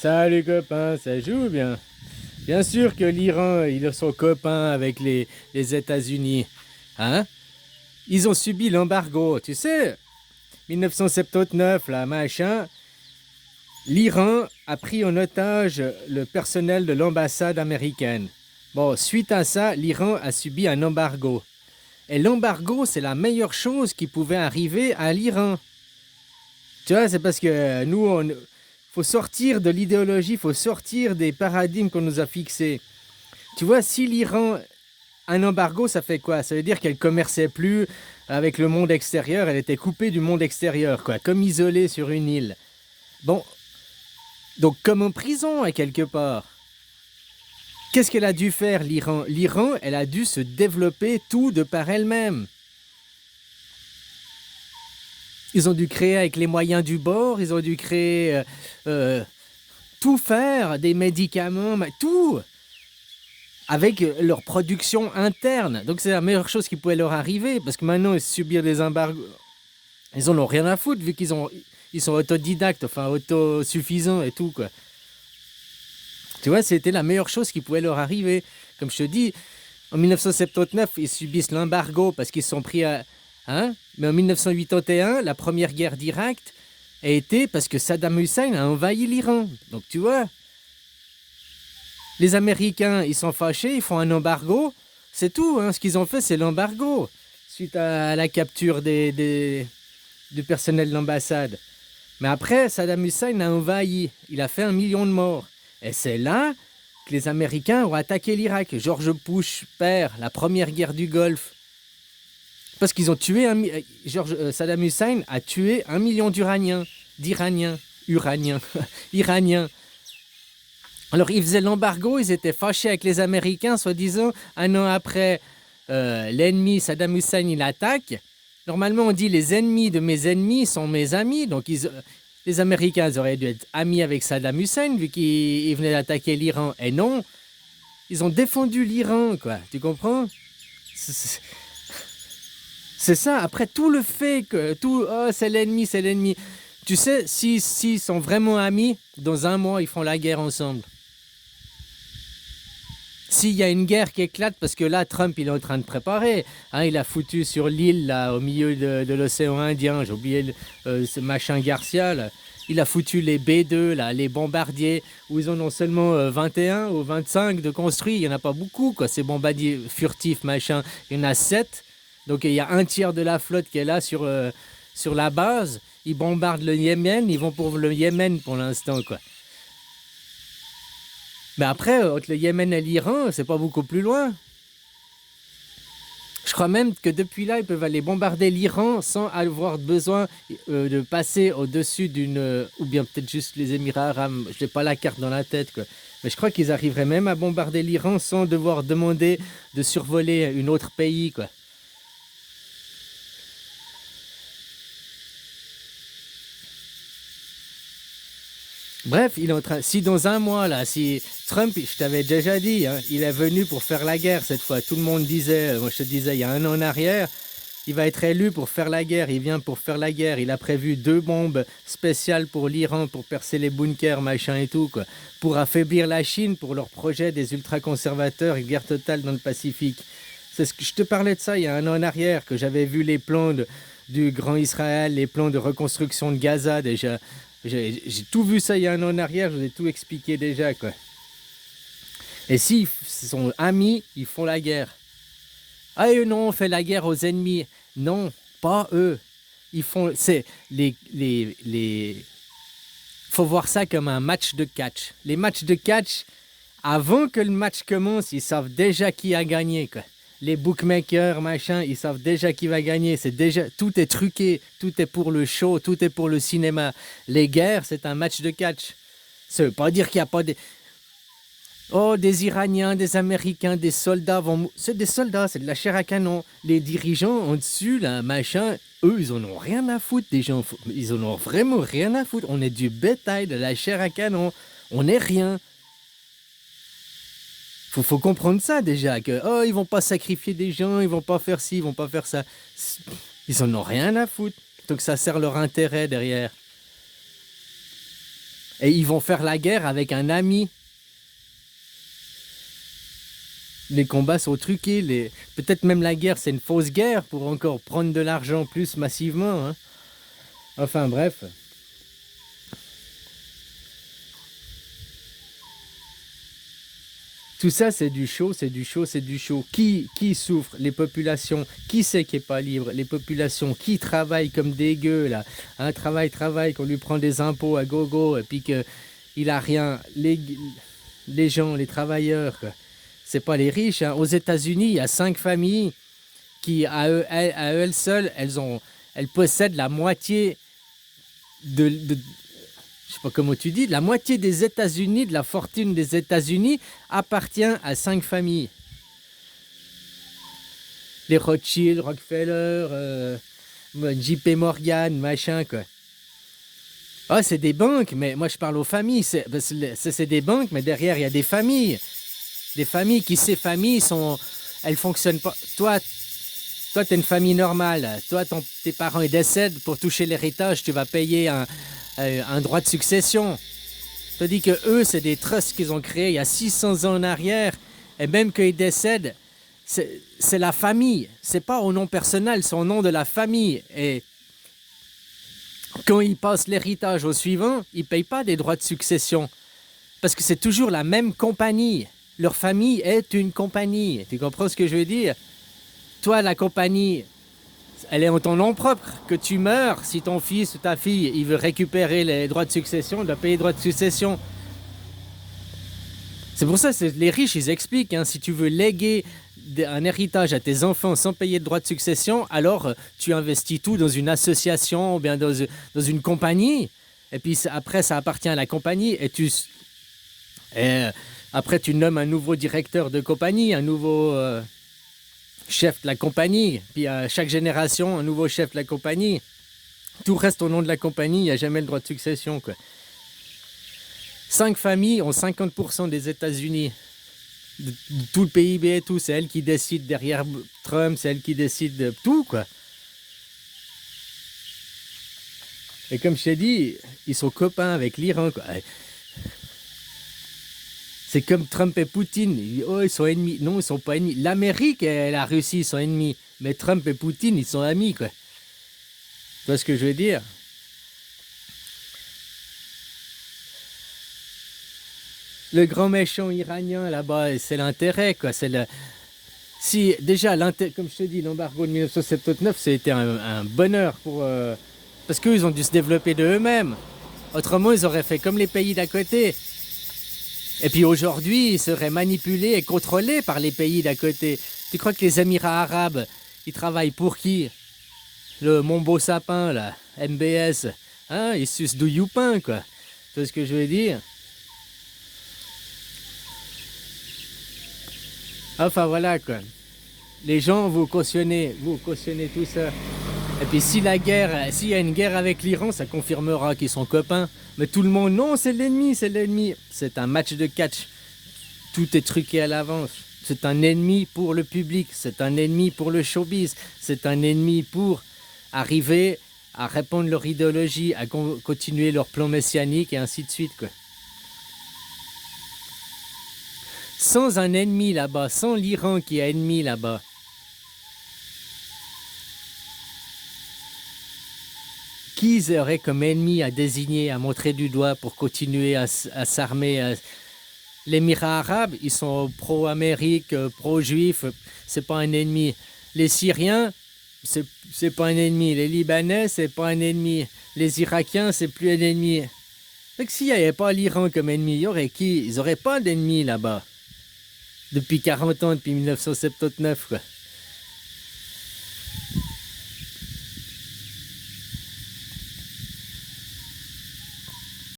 Salut copain, ça joue bien. Bien sûr que l'Iran, ils sont copains avec les États-Unis. Hein? Ils ont subi l'embargo, tu sais. 1979, là, machin. L'Iran a pris en otage le personnel de l'ambassade américaine. Bon, suite à ça, l'Iran a subi un embargo. Et l'embargo, c'est la meilleure chose qui pouvait arriver à l'Iran. Tu vois, c'est parce que nous, on faut sortir de l'idéologie, il faut sortir des paradigmes qu'on nous a fixés. Tu vois, si l'Iran a un embargo, ça fait quoi? Ça veut dire qu'elle commerçait plus avec le monde extérieur, elle était coupée du monde extérieur, quoi, comme isolée sur une île. Bon, donc comme en prison, à quelque part. Qu'est-ce qu'elle a dû faire, l'Iran? L'Iran, elle a dû se développer tout de par elle-même. Ils ont dû créer avec les moyens du bord, ils ont dû créer tout faire, des médicaments, tout, avec leur production interne. Donc c'est la meilleure chose qui pouvait leur arriver, parce que maintenant, subir des embargos, ils en ont rien à foutre, vu ils sont autodidactes, enfin autosuffisants et tout, quoi. Tu vois, c'était la meilleure chose qui pouvait leur arriver. Comme je te dis, en 1979, ils subissent l'embargo parce qu'ils se sont pris à... Hein? Mais en 1981, la première guerre d'Irak a été parce que Saddam Hussein a envahi l'Iran. Donc tu vois, les Américains, ils sont fâchés, ils font un embargo. C'est tout, hein. Ce qu'ils ont fait, c'est l'embargo. Suite à la capture du personnel de l'ambassade. Mais après, Saddam Hussein a envahi. Il a fait 1 million de morts. Et c'est là que les Américains ont attaqué l'Irak. George Bush père, la première guerre du Golfe. Parce qu'ils ont tué Saddam Hussein a tué 1 million d'Iraniens. Iraniens. Alors ils faisaient l'embargo, ils étaient fâchés avec les Américains, soi-disant, 1 an après, l'ennemi Saddam Hussein, il attaque. Normalement, on dit les ennemis de mes ennemis sont mes amis. Donc les Américains ils auraient dû être amis avec Saddam Hussein, vu qu'il venait d'attaquer l'Iran. Et non, ils ont défendu l'Iran, quoi. Tu comprends? C'est ça, après tout le fait que oh, c'est l'ennemi, c'est l'ennemi. Tu sais, s'ils sont vraiment amis, dans 1 mois, ils font la guerre ensemble. S'il y a une guerre qui éclate, parce que là, Trump, il est en train de préparer. Hein, il a foutu sur l'île, là, au milieu de l'océan Indien, j'ai oublié ce machin Garcia, là. Il a foutu les B-2, là, les bombardiers, où ils en ont seulement 21 ou 25 de construits. Il n'y en a pas beaucoup, quoi, ces bombardiers furtifs, machin. Il y en a 7. Donc il y a un tiers de la flotte qui est là sur la base. Ils bombardent le Yémen, ils vont pour le Yémen pour l'instant, quoi. Mais après, entre le Yémen et l'Iran, c'est pas beaucoup plus loin. Je crois même que depuis là, ils peuvent aller bombarder l'Iran sans avoir besoin de passer au-dessus d'une... ou bien peut-être juste les Émirats arabes. Je n'ai pas la carte dans la tête, quoi. Mais je crois qu'ils arriveraient même à bombarder l'Iran sans devoir demander de survoler un autre pays, quoi. Bref, il est en train. Si dans 1 mois, là, si Trump, je t'avais déjà dit, hein, il est venu pour faire la guerre cette fois. Tout le monde disait, moi je te disais, il y a 1 an en arrière, il va être élu pour faire la guerre. Il vient pour faire la guerre. Il a prévu 2 bombes spéciales pour l'Iran, pour percer les bunkers, machin et tout, quoi. Pour affaiblir la Chine, pour leur projet des ultra-conservateurs et guerre totale dans le Pacifique. C'est ce que je te parlais de ça il y a 1 an en arrière, que j'avais vu les plans du Grand Israël, les plans de reconstruction de Gaza déjà. J'ai tout vu ça il y a 1 an en arrière, je vous ai tout expliqué déjà, quoi. Et s'ils sont amis, ils font la guerre. Ah eux non, on fait la guerre aux ennemis. Non, pas eux. Ils font... C'est faut voir ça comme un match de catch. Les matchs de catch, avant que le match commence, ils savent déjà qui a gagné, quoi. Les bookmakers, machin, ils savent déjà qui va gagner. C'est déjà, tout est truqué, tout est pour le show, tout est pour le cinéma. Les guerres, c'est un match de catch. Ça veut pas dire qu'il n'y a pas des... Oh, des Iraniens, des Américains, des soldats vont... C'est des soldats, c'est de la chair à canon. Les dirigeants en dessus, là, machin, eux, ils en ont rien à foutre, des gens. Ils en ont vraiment rien à foutre. On est du bétail, de la chair à canon. On n'est rien. Faut comprendre ça déjà, que oh, ils vont pas sacrifier des gens, ils vont pas faire ci, ils vont pas faire ça. Ils en ont rien à foutre. Donc ça sert leur intérêt derrière. Et ils vont faire la guerre avec un ami. Les combats sont truqués. Peut-être même la guerre, c'est une fausse guerre pour encore prendre de l'argent plus massivement. Hein. Enfin bref. Tout ça, c'est du show, c'est du show, c'est du show. Qui souffre? Les populations. Qui c'est qui n'est pas libre? Les populations. Qui travaillent comme des gueux, là? Un travail, qu'on lui prend des impôts à gogo, et puis qu'il a rien. Les gens, les travailleurs, quoi. C'est pas les riches. Hein. Aux États-Unis, il y a 5 familles qui, à elles seules, elles possèdent la moitié je sais pas comment tu dis, la moitié des États-Unis, de la fortune des États-Unis, appartient à 5 familles. Les Rothschild, Rockefeller, JP Morgan, machin, quoi. Ah, c'est des banques, mais moi je parle aux familles. C'est des banques, mais derrière il y a des familles. Des familles ces familles elles fonctionnent pas. Toi, t'es une famille normale. Toi, tes parents ils décèdent, pour toucher l'héritage, tu vas payer un droit de succession. Je te dis que eux, c'est des trusts qu'ils ont créés il y a 600 ans en arrière. Et même qu'ils décèdent, c'est la famille. C'est pas au nom personnel, c'est au nom de la famille. Et quand ils passent l'héritage au suivant, ils payent pas des droits de succession. Parce que c'est toujours la même compagnie. Leur famille est une compagnie. Tu comprends ce que je veux dire? Toi, la compagnie, elle est en ton nom propre. Que tu meurs, si ton fils ou ta fille il veut récupérer les droits de succession, il doit payer les droits de succession. C'est pour ça que les riches, ils expliquent, hein, si tu veux léguer un héritage à tes enfants sans payer de droits de succession, alors tu investis tout dans une association ou bien dans une compagnie. Et puis après, ça appartient à la compagnie. Et après, tu nommes un nouveau directeur de compagnie, un nouveau chef de la compagnie. Puis à chaque génération, un nouveau chef de la compagnie. Tout reste au nom de la compagnie, il n'y a jamais le droit de succession, quoi. 5 familles ont 50% des États-Unis. De tout le PIB et tout, c'est elles qui décident derrière Trump, c'est elles qui décident de tout, quoi. Et comme je t'ai dit, ils sont copains avec l'Iran, quoi. C'est comme Trump et Poutine. Oh, ils sont ennemis. Non, ils sont pas ennemis. L'Amérique et la Russie sont ennemis. Mais Trump et Poutine, ils sont amis, quoi. Tu vois ce que je veux dire? Le grand méchant iranien, là-bas, c'est l'intérêt, quoi. Si, déjà, comme je te dis, l'embargo de 1979, c'était un bonheur parce qu'eux, ils ont dû se développer de eux-mêmes. Autrement, ils auraient fait comme les pays d'à côté. Et puis aujourd'hui, ils seraient manipulés et contrôlés par les pays d'à côté. Tu crois que les Émirats arabes, ils travaillent pour qui? Le Mon Beau Sapin, là, MBS. Hein, ils sucent du youpin, quoi. Tu vois ce que je veux dire? Enfin, voilà, quoi. Les gens, vous cautionnez tout ça. Et puis s'il y a une guerre avec l'Iran, ça confirmera qu'ils sont copains. Mais tout le monde, non, c'est l'ennemi, c'est l'ennemi. C'est un match de catch. Tout est truqué à l'avance. C'est un ennemi pour le public, c'est un ennemi pour le showbiz, c'est un ennemi pour arriver à répandre leur idéologie, à continuer leur plan messianique et ainsi de suite, quoi. Sans un ennemi là-bas, sans l'Iran qui est ennemi là-bas, qui ils auraient comme ennemi à désigner, à montrer du doigt pour continuer à s'armer? L'Émirat arabe, ils sont pro-Amérique, pro-juif, c'est pas un ennemi. Les Syriens, c'est pas un ennemi. Les Libanais, c'est pas un ennemi. Les Irakiens, c'est plus un ennemi. Donc s'il n'y avait pas l'Iran comme ennemi, il y aurait qui? Ils n'auraient pas d'ennemis là-bas. Depuis 40 ans, depuis 1979, quoi.